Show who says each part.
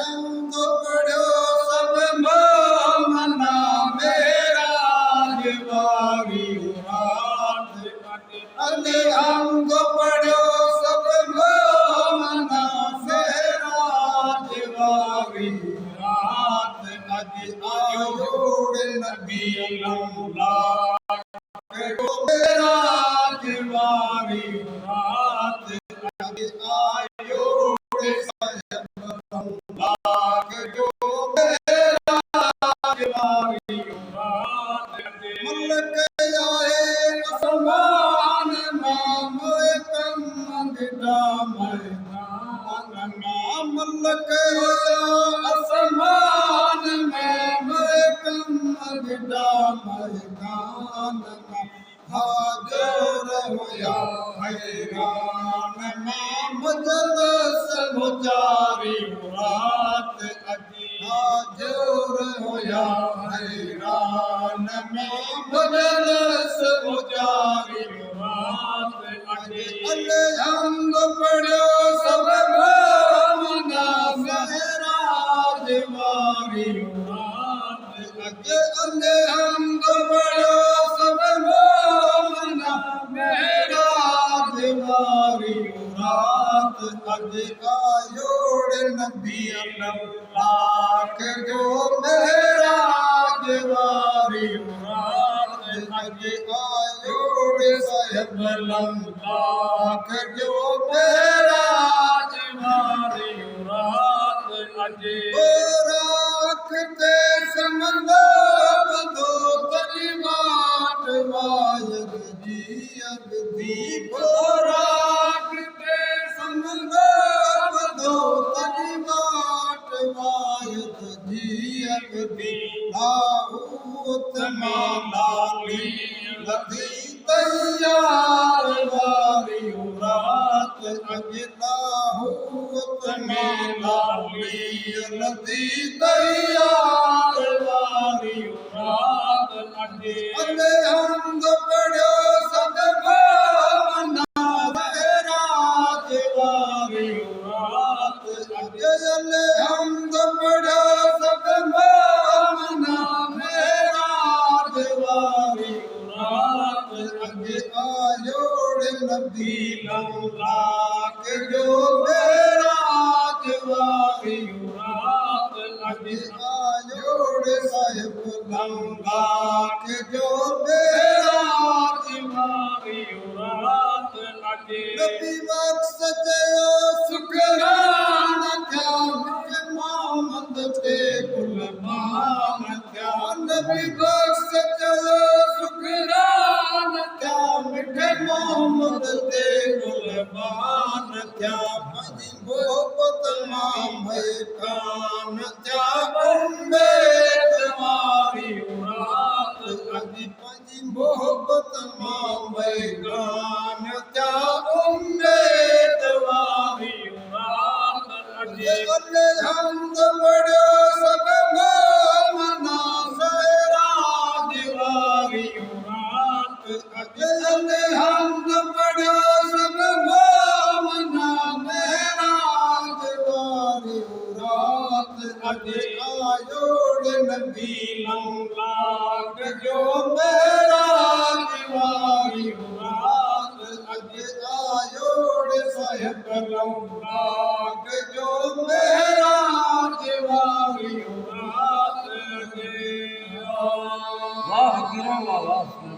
Speaker 1: अंग पढ़ो सब मोमना मेरा जवारी रात अले अंग पढ़ो सब मोमना मेरा जवारी रात अज आयोड़ नबी अल्लाह मेरा जवारी रात अज आयोड़ जो मेरा जवारी रात मलक आए आसमान मोए कमंगदा मैदान मलक आसमान मोए कमंगदा मैदान हाजर होया हैरान मजलस मुजारी रात अजी हाजर होया हैरान मजलस मुजारी रात अजी अलहम्द पढ़ो सब मोमना मेरा जवारी रात अजी अलहम्द पढ़ो सब मोमना मेरा जवारी रात अज आयोड़ नबी अल्लाह जो मेरा जवारी रात अज आयोड़ साहिब अल्लाह जो मेरा जवारी रात अज राखते समंदर दो कलिमात वायद जी अगदी राखते समंदर दो कलिमात वायद जी अगदी लाहूत मालाली लगी तैयार वारी रात अज लाहूत मालाली लगी तैयार वारी रात अज अलहम्द पढ़ो सब मोमना मेरा जवारी रात अज अलहम्द पढ़ो सब मोमना मेरा जवारी रात अज आयोड़ नबी अल्लाह जो मेरा जवारी रात अज आयोड़ साहिब अल्लाह जो मेरा जवारी रात अज नबी मकसद शुक्रान क्या मोहम्मद के कुर्बान क्या नबी मकसद शुक्रान क्या मिठे मोहम्मद के कुर्बान क्या मजी मोहब्बत मां कान क्या उम्मे जवारी रात अज मजी मोहब्बत मां कान क्या उम्मे जवारी रात अज अलहम्द पढ़ो सब मोमना मेरा जवारी रात अज अलहम्द पढ़ो सब मोमना मेरा जवारी रात अज आयोड़ नबी अल्लाह जो मेरा जवारी रात अज आयोड़ साहिब अल्लाह जो मेरा जवारी रात अज
Speaker 2: वाह गिरो वाह